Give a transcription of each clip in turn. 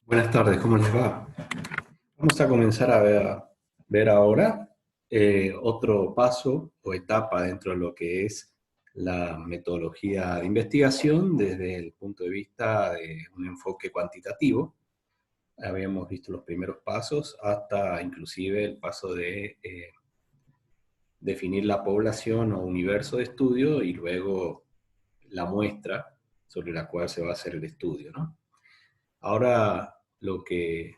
Buenas tardes, ¿cómo les va? Vamos a comenzar a ver ahora otro paso o etapa dentro de lo que es la metodología de investigación desde el punto de vista de un enfoque cuantitativo. Habíamos visto los primeros pasos hasta inclusive el paso de definir la población o universo de estudio y luego la muestra sobre la cual se va a hacer el estudio, ¿no? Ahora lo que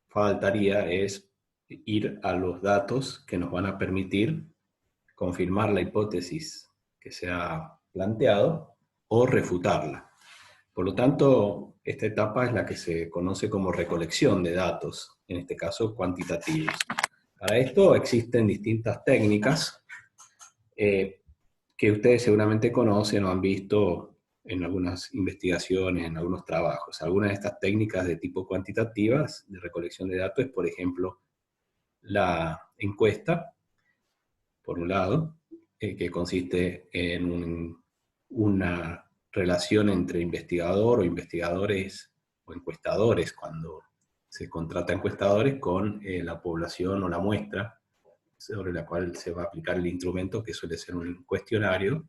faltaría es ir a los datos que nos van a permitir confirmar la hipótesis que se ha planteado o refutarla. Por lo tanto, esta etapa es la que se conoce como recolección de datos, en este caso cuantitativos. Para esto existen distintas técnicas que ustedes seguramente conocen o han visto en algunas investigaciones, en algunos trabajos. Algunas de estas técnicas de tipo cuantitativas de recolección de datos es, por ejemplo, la encuesta, por un lado, que consiste en una relación entre investigador o investigadores o encuestadores, cuando se contrata encuestadores, con la población o la muestra sobre la cual se va a aplicar el instrumento, que suele ser un cuestionario.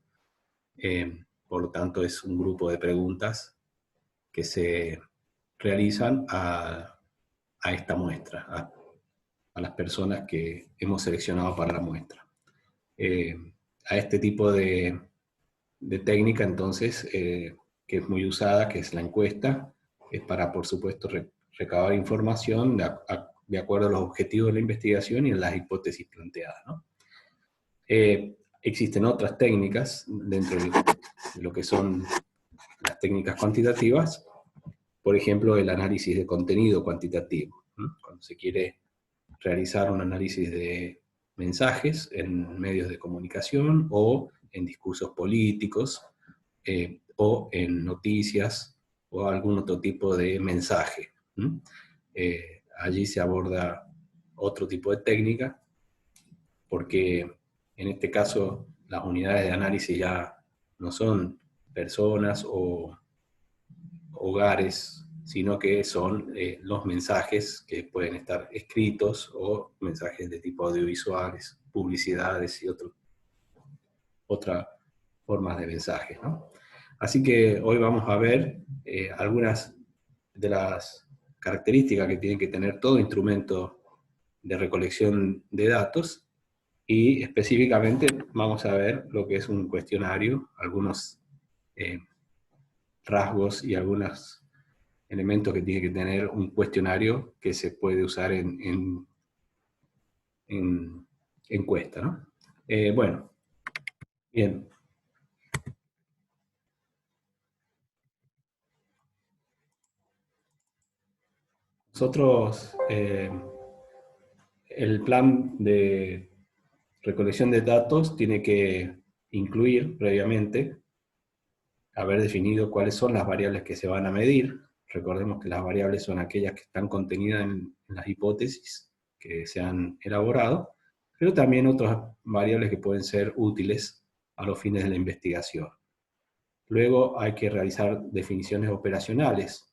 Por lo tanto, es un grupo de preguntas que se realizan a esta muestra, a las personas que hemos seleccionado para la muestra. Eh, a este tipo de técnica, entonces, que es muy usada, que es la encuesta, es para, por supuesto, recabar información de acuerdo a los objetivos de la investigación y a las hipótesis planteadas, ¿no? Existen otras técnicas dentro de lo que son las técnicas cuantitativas, por ejemplo, el análisis de contenido cuantitativo, ¿no? Cuando se quiere realizar un análisis de mensajes en medios de comunicación o en discursos políticos o en noticias o algún otro tipo de mensaje. Allí se aborda otro tipo de técnica porque en este caso las unidades de análisis ya no son personas o hogares, sino que son los mensajes que pueden estar escritos o mensajes de tipo audiovisuales, publicidades y otras formas de mensajes, ¿no? Así que hoy vamos a ver algunas de las características que tiene que tener todo instrumento de recolección de datos y específicamente vamos a ver lo que es un cuestionario, algunos eh, rasgos y algunos elementos que tiene que tener un cuestionario que se puede usar en encuesta, ¿no? Bueno, bien. Nosotros, el plan de recolección de datos tiene que incluir previamente haber definido cuáles son las variables que se van a medir. Recordemos que las variables son aquellas que están contenidas en las hipótesis que se han elaborado, pero también otras variables que pueden ser útiles a los fines de la investigación. Luego hay que realizar definiciones operacionales,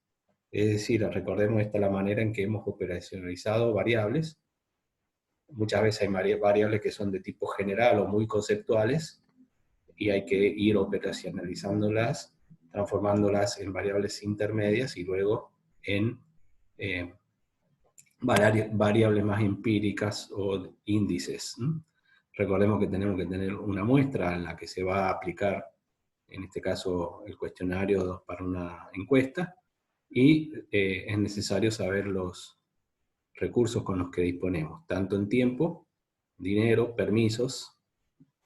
es decir, recordemos esta la manera en que hemos operacionalizado variables. Muchas veces hay variables que son de tipo general o muy conceptuales, y hay que ir operacionalizándolas, transformándolas en variables intermedias y luego en eh, variables más empíricas o índices. Recordemos que tenemos que tener una muestra en la que se va a aplicar, en este caso, el cuestionario para una encuesta, y es necesario saber los recursos con los que disponemos, tanto en tiempo, dinero, permisos.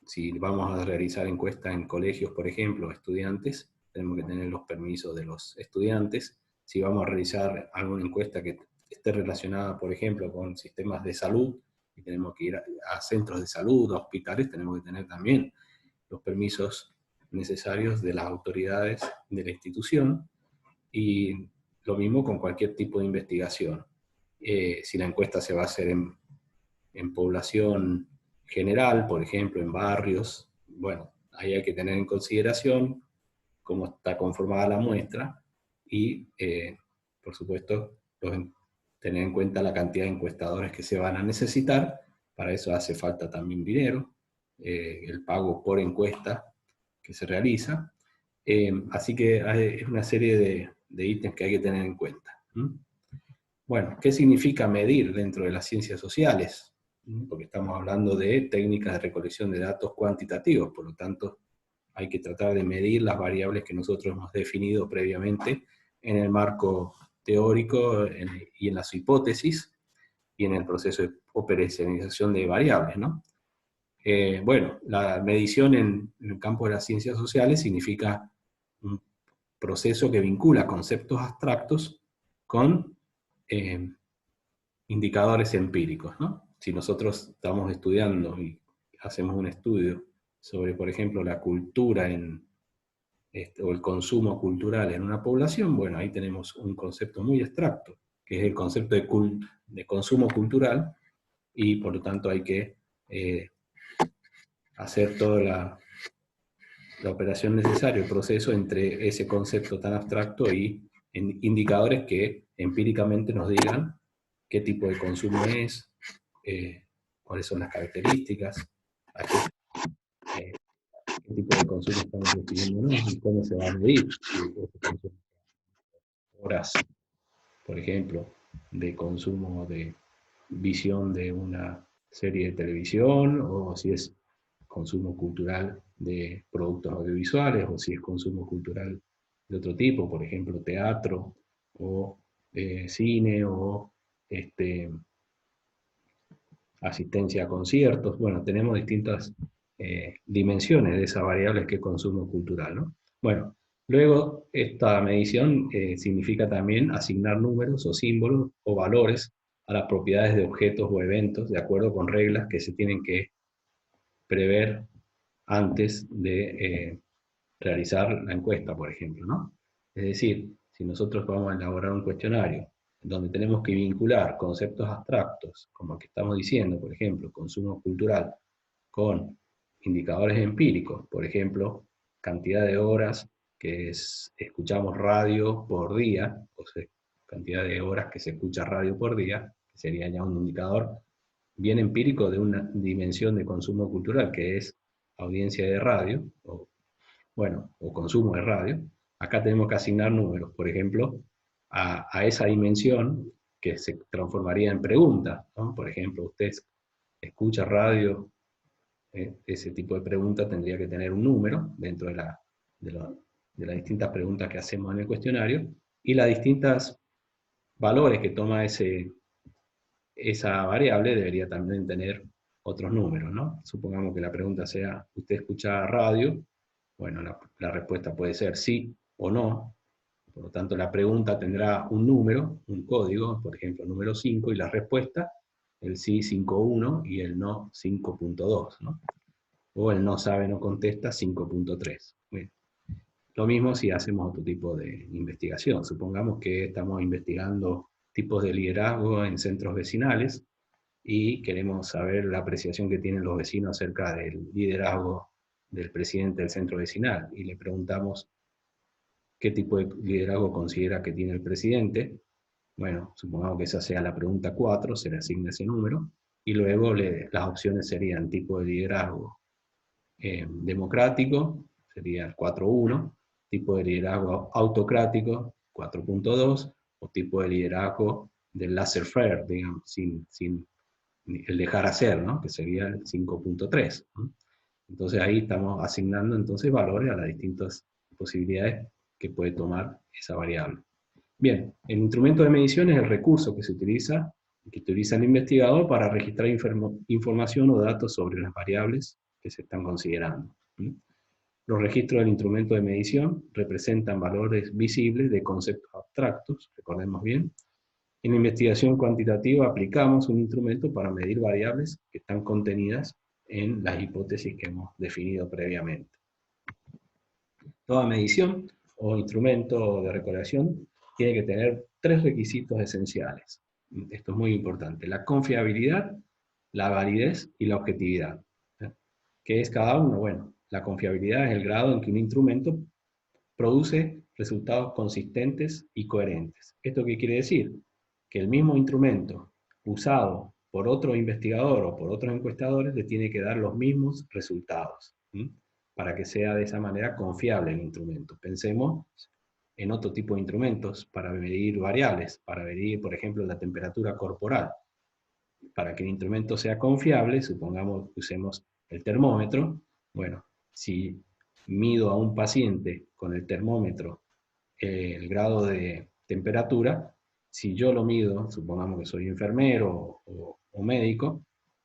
Si vamos a realizar encuestas en colegios, por ejemplo, estudiantes, tenemos que tener los permisos de los estudiantes. Si vamos a realizar alguna encuesta que esté relacionada, por ejemplo, con sistemas de salud, y tenemos que ir a centros de salud, a hospitales, tenemos que tener también los permisos necesarios de las autoridades de la institución, y lo mismo con cualquier tipo de investigación. Si la encuesta se va a hacer en población general, por ejemplo, en barrios, bueno, ahí hay que tener en consideración cómo está conformada la muestra y, por supuesto, tener en cuenta la cantidad de encuestadores que se van a necesitar. Para eso hace falta también dinero, el pago por encuesta que se realiza. Así que es una serie de ítems que hay que tener en cuenta. Bueno, ¿qué significa medir dentro de las ciencias sociales? Porque estamos hablando de técnicas de recolección de datos cuantitativos, por lo tanto, hay que tratar de medir las variables que nosotros hemos definido previamente en el marco teórico y en las hipótesis, y en el proceso de operacionalización de variables, ¿no? Bueno, la medición en el campo de las ciencias sociales significa un proceso que vincula conceptos abstractos con indicadores empíricos, ¿no? Si nosotros estamos estudiando y hacemos un estudio sobre, por ejemplo, la cultura o el consumo cultural en una población, bueno, ahí tenemos un concepto muy abstracto, que es el concepto de consumo cultural, y por lo tanto hay que hacer toda la operación necesaria, el proceso entre ese concepto tan abstracto y indicadores que empíricamente nos digan qué tipo de consumo es, cuáles son las características, qué tipo de consumo estamos refiriéndonos y cómo se va a medir ese consumo. Horas, por ejemplo, de consumo de visión de una serie de televisión, o si es consumo cultural de productos audiovisuales, o si es consumo cultural de otro tipo, por ejemplo, teatro, o cine, o asistencia a conciertos. Bueno, tenemos distintas dimensiones de esa variable que es consumo cultural, ¿no? Bueno, luego esta medición significa también asignar números o símbolos o valores a las propiedades de objetos o eventos de acuerdo con reglas que se tienen que prever antes de realizar la encuesta, por ejemplo, ¿no? Es decir, si nosotros vamos a elaborar un cuestionario donde tenemos que vincular conceptos abstractos, como el que estamos diciendo, por ejemplo, consumo cultural, con indicadores empíricos, por ejemplo, cantidad de horas que escuchamos radio por día, o sea, cantidad de horas que se escucha radio por día, que sería ya un indicador bien empírico de una dimensión de consumo cultural, que es audiencia de radio, o consumo de radio. Acá tenemos que asignar números, por ejemplo, a esa dimensión que se transformaría en pregunta, ¿no? Por ejemplo, usted escucha radio, ese tipo de pregunta tendría que tener un número dentro de las distintas preguntas que hacemos en el cuestionario, y las distintas valores que toma esa variable debería también tener otros números, ¿no? Supongamos que la pregunta sea, ¿usted escucha radio? Bueno, la respuesta puede ser sí o no. Por lo tanto, la pregunta tendrá un número, un código, por ejemplo, número 5, y la respuesta, el sí 5.1 y el no 5.2, ¿no? O el no sabe, no contesta 5.3. Bueno, lo mismo si hacemos otro tipo de investigación. Supongamos que estamos investigando tipos de liderazgo en centros vecinales y queremos saber la apreciación que tienen los vecinos acerca del liderazgo del presidente del centro vecinal, y le preguntamos qué tipo de liderazgo considera que tiene el presidente. Bueno, supongamos que esa sea la pregunta 4, se le asigna ese número, y luego las opciones serían tipo de liderazgo democrático, sería el 4.1, tipo de liderazgo autocrático, 4.2, o tipo de liderazgo del laissez-faire, digamos, sin el dejar hacer, ¿no? Que sería el 5.3. ¿no? Entonces ahí estamos asignando entonces valores a las distintas posibilidades que puede tomar esa variable. Bien, el instrumento de medición es el recurso que utiliza el investigador para registrar información o datos sobre las variables que se están considerando. Los registros del instrumento de medición representan valores visibles de conceptos abstractos, recordemos bien. En la investigación cuantitativa aplicamos un instrumento para medir variables que están contenidas en las hipótesis que hemos definido previamente. Toda medición o instrumento de recolección tiene que tener 3 requisitos esenciales. Esto es muy importante: la confiabilidad, la validez y la objetividad. ¿Qué es cada uno? Bueno, la confiabilidad es el grado en que un instrumento produce resultados consistentes y coherentes. ¿Esto qué quiere decir? Que el mismo instrumento usado por otro investigador o por otros encuestadores le tiene que dar los mismos resultados, ¿sí? Para que sea de esa manera confiable el instrumento. Pensemos en otro tipo de instrumentos para medir variables, para medir, por ejemplo, la temperatura corporal. Para que el instrumento sea confiable, supongamos que usemos el termómetro. Bueno, si mido a un paciente con el termómetro el grado de temperatura, si yo lo mido, supongamos que soy enfermero o médico,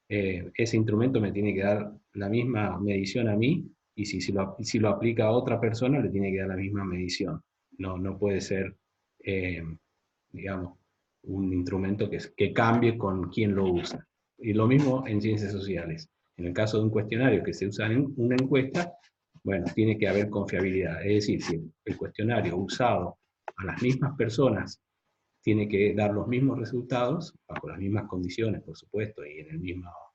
ese instrumento me tiene que dar la misma medición a mí, y si lo aplica a otra persona, le tiene que dar la misma medición. No puede ser, digamos, un instrumento que cambie con quien lo usa. Y lo mismo en ciencias sociales. En el caso de un cuestionario que se usa en una encuesta, bueno, tiene que haber confiabilidad. Es decir, si el cuestionario usado a las mismas personas tiene que dar los mismos resultados, bajo las mismas condiciones, por supuesto, y en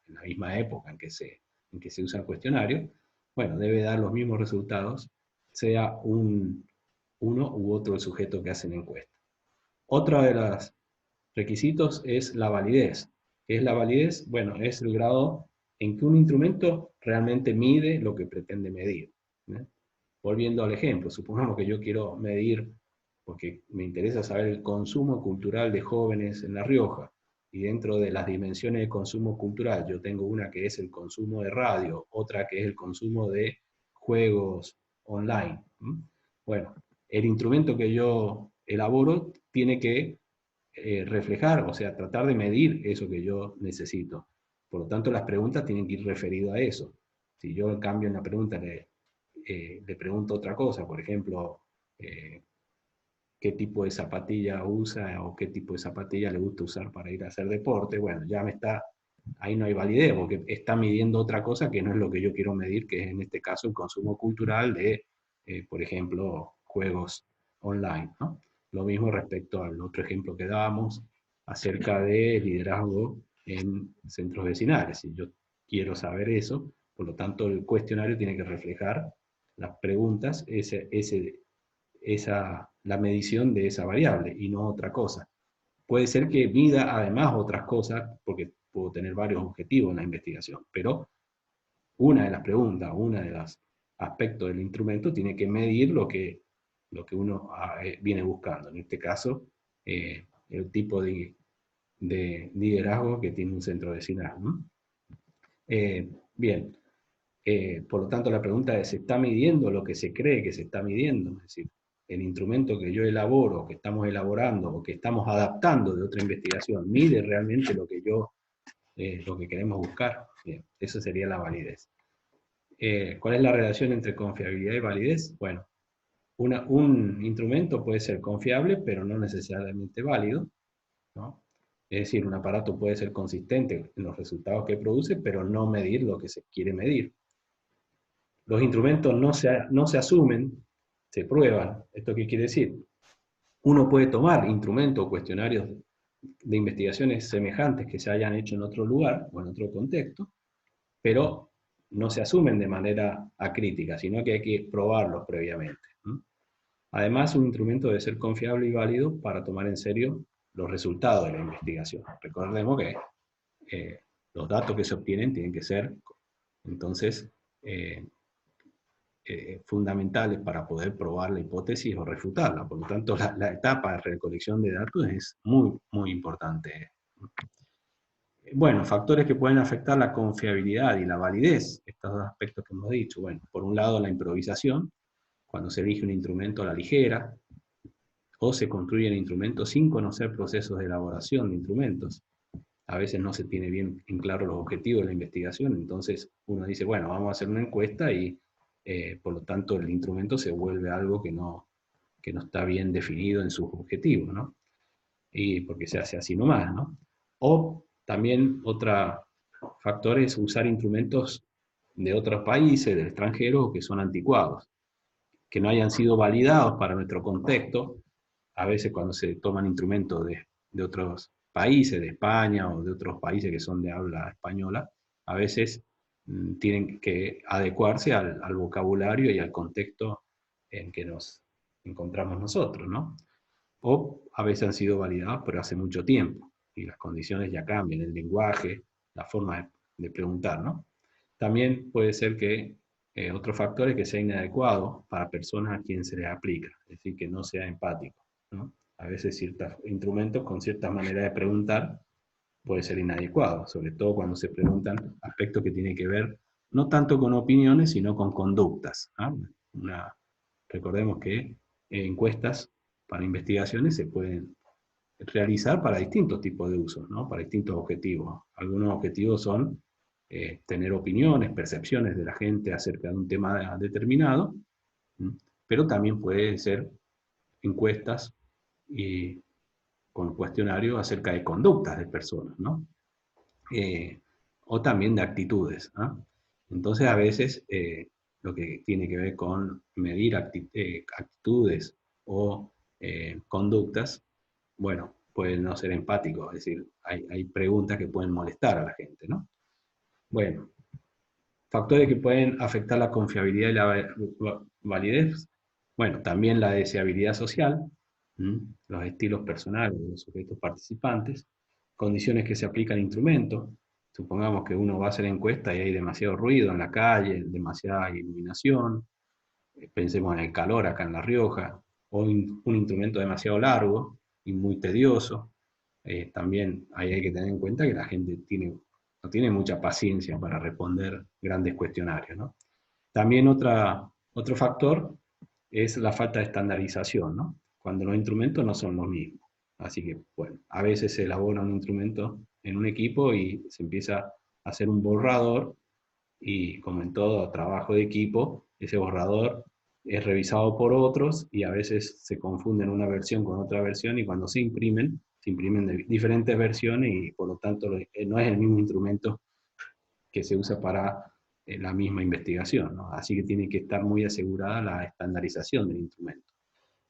la misma época en que se usa el cuestionario, bueno, debe dar los mismos resultados, sea uno u otro el sujeto que hace la encuesta. Otro de los requisitos es la validez. ¿Qué es la validez? Bueno, es el grado en que un instrumento realmente mide lo que pretende medir, ¿eh? Volviendo al ejemplo, supongamos que yo quiero medir, porque me interesa saber el consumo cultural de jóvenes en La Rioja, y dentro de las dimensiones de consumo cultural yo tengo una que es el consumo de radio, otra que es el consumo de juegos online. Bueno, el instrumento que yo elaboro tiene que reflejar, o sea, tratar de medir eso que yo necesito. Por lo tanto, las preguntas tienen que ir referidas a eso. Si yo, en cambio, en la pregunta le pregunto otra cosa, por ejemplo, eh, qué tipo de zapatilla usa o qué tipo de zapatilla le gusta usar para ir a hacer deporte, bueno, ahí no hay validez, porque está midiendo otra cosa que no es lo que yo quiero medir, que es en este caso el consumo cultural de, por ejemplo, juegos online, ¿no? Lo mismo respecto al otro ejemplo que dábamos acerca de liderazgo en centros vecinales. Si yo quiero saber eso, por lo tanto el cuestionario tiene que reflejar las preguntas, la medición de esa variable y no otra cosa. Puede ser que mida además otras cosas, porque puedo tener varios objetivos en la investigación, pero una de las preguntas, una de los aspectos del instrumento tiene que medir lo que uno viene buscando. En este caso, el tipo de liderazgo que tiene un centro vecinal, ¿no? Bien, por lo tanto la pregunta es, ¿se está midiendo lo que se cree que se está midiendo? Es decir, el instrumento que yo elaboro, que estamos elaborando o que estamos adaptando de otra investigación, ¿mide realmente lo que queremos buscar? Bien, eso sería la validez. ¿Cuál es la relación entre confiabilidad y validez? Bueno, un instrumento puede ser confiable, pero no necesariamente válido, ¿no? Es decir, un aparato puede ser consistente en los resultados que produce, pero no medir lo que se quiere medir. Los instrumentos no se asumen, se prueban. ¿Esto qué quiere decir? Uno puede tomar instrumentos o cuestionarios de investigaciones semejantes que se hayan hecho en otro lugar o en otro contexto, pero no se asumen de manera acrítica, sino que hay que probarlos previamente. Además, un instrumento debe ser confiable y válido para tomar en serio los resultados de la investigación. Recordemos que los datos que se obtienen tienen que ser, entonces, fundamentales para poder probar la hipótesis o refutarla. Por lo tanto, la etapa de recolección de datos es muy, muy importante. Bueno, factores que pueden afectar la confiabilidad y la validez, estos dos aspectos que hemos dicho. Bueno, por un lado la improvisación, cuando se elige un instrumento a la ligera, o se construyen instrumentos sin conocer procesos de elaboración de instrumentos. A veces no se tiene bien en claro los objetivos de la investigación, entonces uno dice, bueno, vamos a hacer una encuesta y por lo tanto el instrumento se vuelve algo que no está bien definido en sus objetivos, ¿no? Y porque se hace así nomás, ¿no? O también otro factor es usar instrumentos de otros países, del extranjero, que son anticuados, que no hayan sido validados para nuestro contexto. A veces cuando se toman instrumentos de otros países, de España o de otros países que son de habla española, a veces tienen que adecuarse al vocabulario y al contexto en que nos encontramos nosotros, ¿no? O a veces han sido validados, pero hace mucho tiempo, y las condiciones ya cambian, el lenguaje, la forma de preguntar, ¿no? También puede ser que otro factor es que sea inadecuado para personas a quien se les aplica, es decir, que no sea empático, ¿no? A veces ciertos instrumentos con ciertas maneras de preguntar puede ser inadecuado, sobre todo cuando se preguntan aspectos que tienen que ver no tanto con opiniones, sino con conductas, ¿no? Recordemos que encuestas para investigaciones se pueden realizar para distintos tipos de usos, ¿no? Para distintos objetivos. Algunos objetivos son tener opiniones, percepciones de la gente acerca de un tema determinado, ¿m? Pero también puede ser encuestas y con cuestionarios acerca de conductas de personas, ¿no? Eh, o también de actitudes, ¿no? Entonces, a veces, lo que tiene que ver con medir actitudes o conductas, bueno, puede no ser empático, es decir, hay preguntas que pueden molestar a la gente, ¿no? Bueno, factores que pueden afectar la confiabilidad y la validez, bueno, también la deseabilidad social, los estilos personales de los sujetos participantes, condiciones que se aplican al instrumento, supongamos que uno va a hacer encuesta y hay demasiado ruido en la calle, demasiada iluminación, pensemos en el calor acá en La Rioja, o un instrumento demasiado largo y muy tedioso. También ahí hay que tener en cuenta que la gente no tiene mucha paciencia para responder grandes cuestionarios, ¿no? También otro factor es la falta de estandarización, ¿no? Cuando los instrumentos no son los mismos. Así que, bueno, a veces se elabora un instrumento en un equipo y se empieza a hacer un borrador y como en todo trabajo de equipo, ese borrador es revisado por otros y a veces se confunden una versión con otra versión y cuando se imprimen de diferentes versiones y por lo tanto no es el mismo instrumento que se usa para la misma investigación, ¿no? Así que tiene que estar muy asegurada la estandarización del instrumento.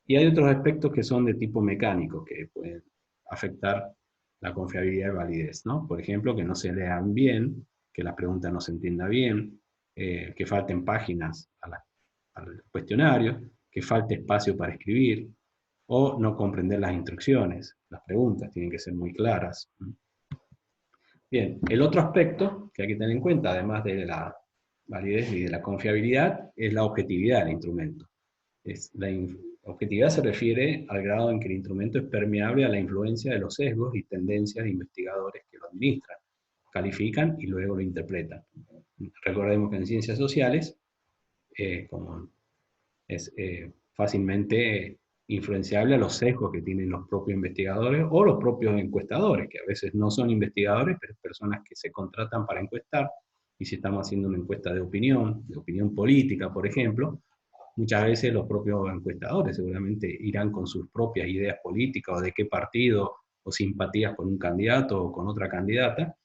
Y hay otros aspectos que son de tipo mecánico que pueden afectar la confiabilidad y validez, ¿no? Por ejemplo, que no se lean bien, que la pregunta no se entienda bien, que falten páginas al cuestionario, que falte espacio para escribir, o no comprender las instrucciones. Las preguntas tienen que ser muy claras. Bien, el otro aspecto que hay que tener en cuenta, además de la validez y de la confiabilidad, es la objetividad del instrumento. La objetividad se refiere al grado en que el instrumento es permeable a la influencia de los sesgos y tendencias de investigadores que lo administran, califican y luego lo interpretan. Recordemos que en ciencias sociales, como es fácilmente influenciable a los sesgos que tienen los propios investigadores o los propios encuestadores, que a veces no son investigadores, pero personas que se contratan para encuestar, y si estamos haciendo una encuesta de opinión política, por ejemplo, muchas veces los propios encuestadores seguramente irán con sus propias ideas políticas o de qué partido o simpatías con un candidato o con otra candidata.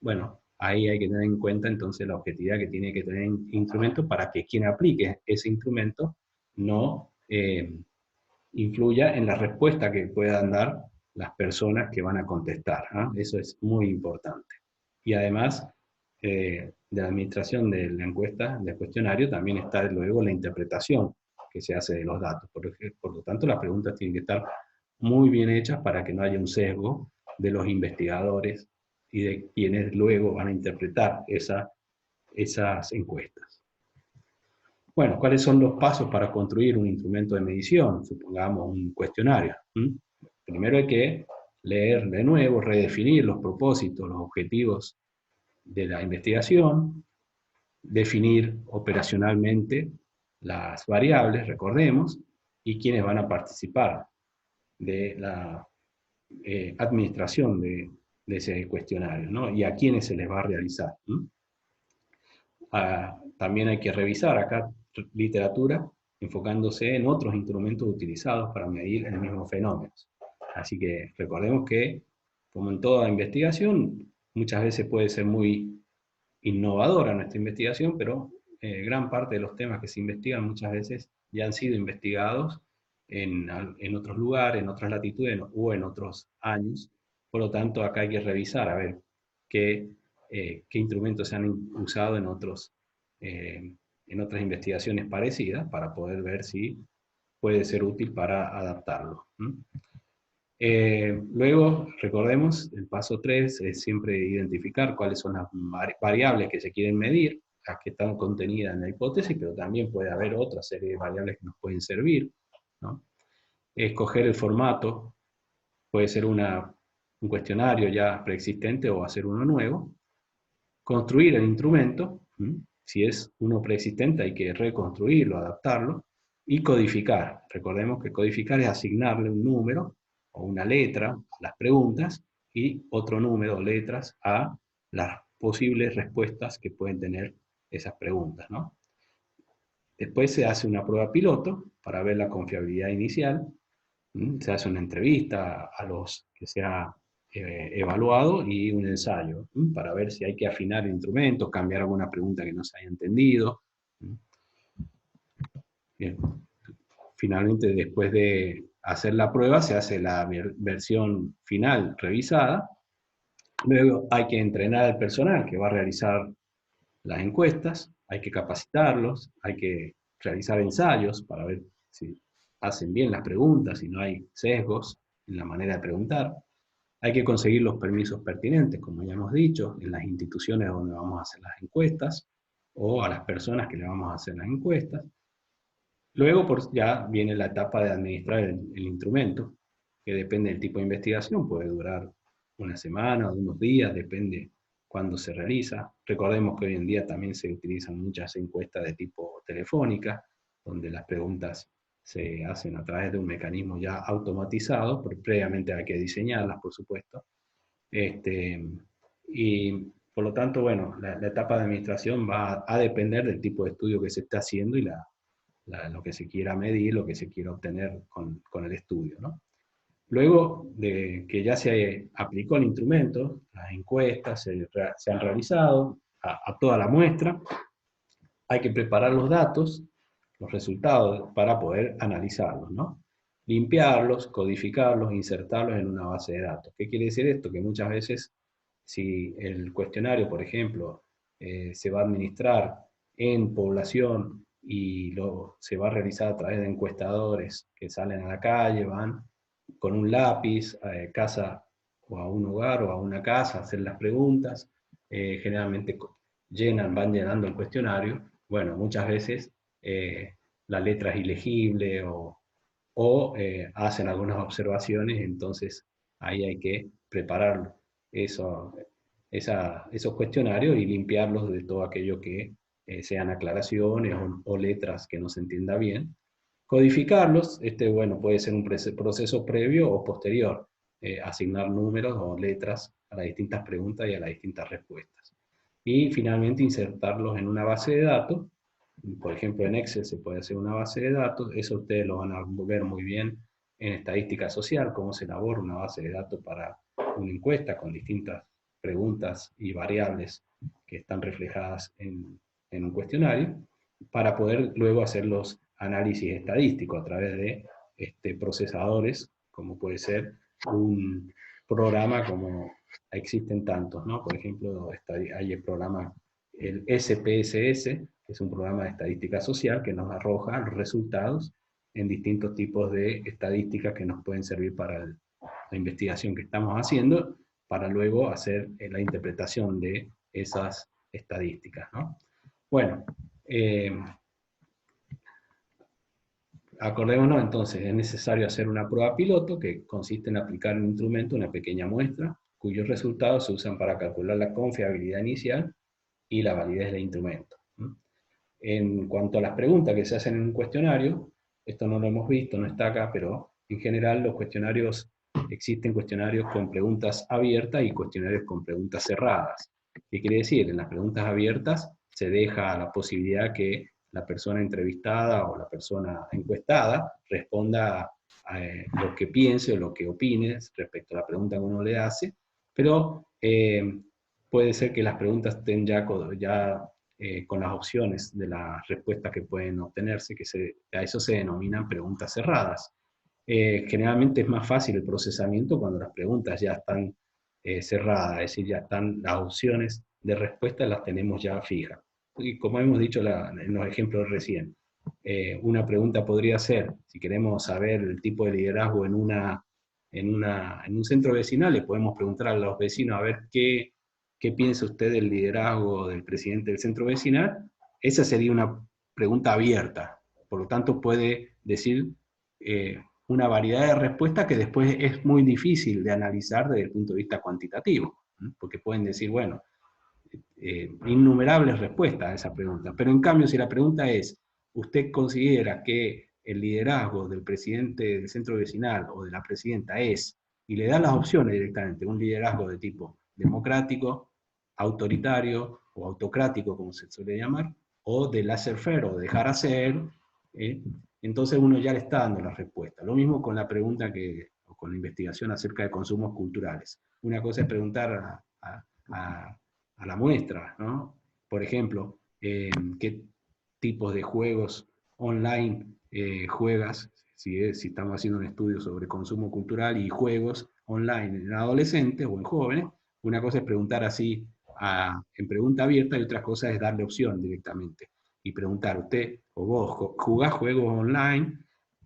Bueno, ahí hay que tener en cuenta entonces la objetividad que tiene que tener el instrumento para que quien aplique ese instrumento no influya en la respuesta que puedan dar las personas que van a contestar, ¿no? Eso es muy importante. Y además de la administración de la encuesta, del cuestionario, también está luego la interpretación que se hace de los datos. Por lo tanto, las preguntas tienen que estar muy bien hechas para que no haya un sesgo de los investigadores y de quienes luego van a interpretar esas encuestas. Bueno, ¿cuáles son los pasos para construir un instrumento de medición? Supongamos un cuestionario. Primero hay que leer de nuevo, redefinir los propósitos, los objetivos de la investigación, definir operacionalmente las variables, recordemos, y quiénes van a participar de la administración de ese cuestionario, ¿no? Y a quiénes se les va a realizar. También hay que revisar acá literatura enfocándose en otros instrumentos utilizados para medir el mismo fenómeno. Así que recordemos que, como en toda investigación, muchas veces puede ser muy innovadora nuestra investigación, pero gran parte de los temas que se investigan muchas veces ya han sido investigados en otros lugares, en otras latitudes o en otros años. Por lo tanto, acá hay que revisar a ver qué instrumentos se han usado en otras investigaciones parecidas para poder ver si puede ser útil para adaptarlo. Luego, recordemos, el paso 3 es siempre identificar cuáles son las variables que se quieren medir, las que están contenidas en la hipótesis, pero también puede haber otra serie de variables que nos pueden servir, ¿no? Escoger el formato, puede ser un cuestionario ya preexistente o hacer uno nuevo. Construir el instrumento, si es uno preexistente hay que reconstruirlo, adaptarlo, y codificar. Recordemos que codificar es asignarle un número o una letra a las preguntas y otro número o letras a las posibles respuestas que pueden tener esas preguntas, ¿no? Después se hace una prueba piloto para ver la confiabilidad inicial. Se hace una entrevista a los que se ha evaluado y un ensayo para ver si hay que afinar el instrumento, cambiar alguna pregunta que no se haya entendido. Bien. Finalmente, después de hacer la prueba, se hace la versión final revisada. Luego hay que entrenar al personal que va a realizar las encuestas, hay que capacitarlos, hay que realizar ensayos para ver si hacen bien las preguntas, si no hay sesgos en la manera de preguntar. Hay que conseguir los permisos pertinentes, como ya hemos dicho, en las instituciones donde vamos a hacer las encuestas, o a las personas que le vamos a hacer las encuestas. Luego ya viene la etapa de administrar el instrumento, que depende del tipo de investigación, puede durar una semana o unos días, depende cuándo se realiza. Recordemos que hoy en día también se utilizan muchas encuestas de tipo telefónica, donde las preguntas se hacen a través de un mecanismo ya automatizado, pero previamente hay que diseñarlas, por supuesto. Y por lo tanto, bueno, la etapa de administración va a depender del tipo de estudio que se está haciendo y lo que se quiera medir, lo que se quiera obtener con el estudio, ¿no? Luego de que ya se aplicó el instrumento, las encuestas se han realizado a toda la muestra, hay que preparar los datos, los resultados, para poder analizarlos, ¿no? Limpiarlos, codificarlos, insertarlos en una base de datos. ¿Qué quiere decir esto? Que muchas veces, si el cuestionario, por ejemplo, se va a administrar en población y se va a realizar a través de encuestadores que salen a la calle, van con un lápiz a casa o a un hogar o a una casa a hacer las preguntas, generalmente van llenando el cuestionario. Bueno, muchas veces la letra es ilegible o hacen algunas observaciones, entonces ahí hay que preparar esos cuestionarios y limpiarlos de todo aquello que sean aclaraciones o letras que no se entienda bien. Codificarlos, bueno, puede ser un proceso previo o posterior, asignar números o letras a las distintas preguntas y a las distintas respuestas. Y finalmente insertarlos en una base de datos. Por ejemplo, en Excel se puede hacer una base de datos, eso ustedes lo van a ver muy bien en estadística social, cómo se elabora una base de datos para una encuesta con distintas preguntas y variables que están reflejadas en un cuestionario, para poder luego hacer los análisis estadísticos a través de procesadores, como puede ser un programa como existen tantos, ¿no? Por ejemplo, hay el programa, el SPSS, que es un programa de estadística social que nos arroja los resultados en distintos tipos de estadísticas que nos pueden servir para la investigación que estamos haciendo, para luego hacer la interpretación de esas estadísticas, ¿no? Bueno, acordémonos entonces, es necesario hacer una prueba piloto que consiste en aplicar un instrumento, una pequeña muestra, cuyos resultados se usan para calcular la confiabilidad inicial y la validez del instrumento. En cuanto a las preguntas que se hacen en un cuestionario, esto no lo hemos visto, no está acá, pero en general los cuestionarios, existen cuestionarios con preguntas abiertas y cuestionarios con preguntas cerradas. ¿Qué quiere decir? En las preguntas abiertas se deja la posibilidad que la persona entrevistada o la persona encuestada responda a lo que piense o lo que opine respecto a la pregunta que uno le hace, pero puede ser que las preguntas estén ya con las opciones de las respuestas que pueden obtenerse, a eso se denominan preguntas cerradas. Generalmente es más fácil el procesamiento cuando las preguntas ya están cerradas, es decir, ya están las opciones de respuesta, las tenemos ya fijas. Y como hemos dicho en los ejemplos recién, una pregunta podría ser, si queremos saber el tipo de liderazgo en un centro vecinal, le podemos preguntar a los vecinos a ver qué piensa usted del liderazgo del presidente del centro vecinal. Esa sería una pregunta abierta, por lo tanto puede decir una variedad de respuestas que después es muy difícil de analizar desde el punto de vista cuantitativo, porque pueden decir, bueno, innumerables respuestas a esa pregunta, pero en cambio si la pregunta es, ¿usted considera que el liderazgo del presidente del centro vecinal o de la presidenta es, y le da las opciones directamente, un liderazgo de tipo democrático, autoritario o autocrático, como se suele llamar, o de laissez-faire o dejar hacer, ¿eh? Entonces uno ya le está dando la respuesta. Lo mismo con la pregunta o con la investigación acerca de consumos culturales. Una cosa es preguntar a la muestra, ¿no? Por ejemplo, qué tipos de juegos online juegas, si estamos haciendo un estudio sobre consumo cultural y juegos online en adolescentes o en jóvenes. Una cosa es preguntar así en pregunta abierta y otra cosa es darle opción directamente y preguntar, ¿usted o vos jugás juegos online?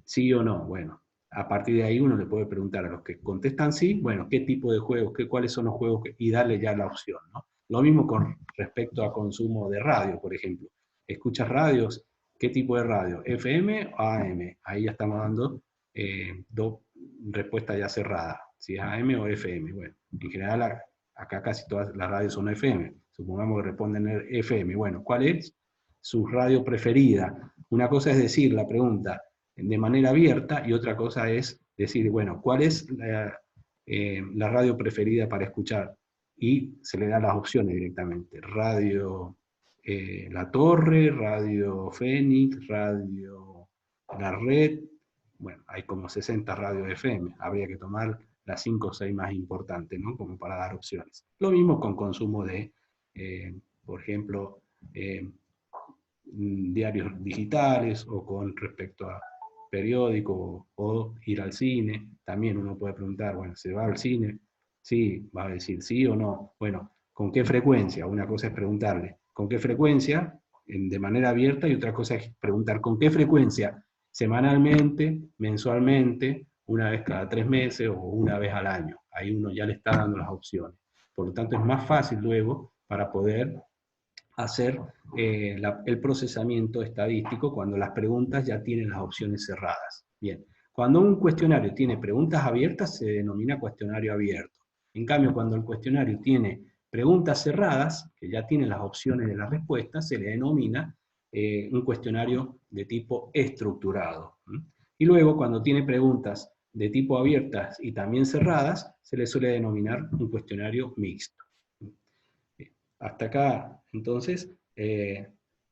¿Sí o no? Bueno, a partir de ahí uno le puede preguntar a los que contestan sí, bueno, qué tipo de juegos, cuáles son los juegos, y darle ya la opción, ¿no? Lo mismo con respecto a consumo de radio, por ejemplo. ¿Escuchas radios? ¿Qué tipo de radio? ¿FM o AM? Ahí ya estamos dando dos respuestas ya cerradas, si es AM o FM. Bueno, en general acá casi todas las radios son FM. Supongamos que responden FM. Bueno, ¿cuál es su radio preferida? Una cosa es decir la pregunta de manera abierta y otra cosa es decir, bueno, ¿cuál es la radio preferida para escuchar? Y se le da las opciones directamente. Radio La Torre, Radio Fénix, Radio La Red. Bueno, hay como 60 radios FM. Habría que tomar las 5 o 6 más importantes, ¿no? Como para dar opciones. Lo mismo con consumo de, por ejemplo, diarios digitales o con respecto a periódicos o ir al cine. También uno puede preguntar, bueno, ¿se va al cine? Sí, va a decir sí o no. Bueno, ¿con qué frecuencia? Una cosa es preguntarle, ¿con qué frecuencia? De manera abierta, y otra cosa es preguntar, ¿con qué frecuencia? Semanalmente, mensualmente, una vez cada 3 meses o una vez al año. Ahí uno ya le está dando las opciones. Por lo tanto, es más fácil luego para poder hacer el procesamiento estadístico cuando las preguntas ya tienen las opciones cerradas. Bien, cuando un cuestionario tiene preguntas abiertas se denomina cuestionario abierto. En cambio, cuando el cuestionario tiene preguntas cerradas, que ya tienen las opciones de la respuesta, se le denomina un cuestionario de tipo estructurado. Y luego, cuando tiene preguntas de tipo abiertas y también cerradas, se le suele denominar un cuestionario mixto. Hasta acá, entonces,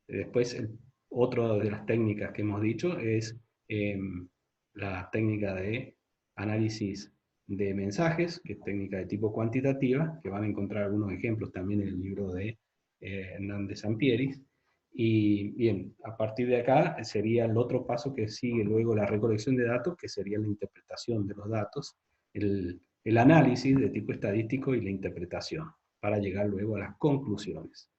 después otra de las técnicas que hemos dicho es la técnica de análisis de mensajes, que es técnica de tipo cuantitativa, que van a encontrar algunos ejemplos también en el libro de Hernández Sampieris. Y bien, a partir de acá sería el otro paso que sigue luego la recolección de datos, que sería la interpretación de los datos, el análisis de tipo estadístico y la interpretación, para llegar luego a las conclusiones.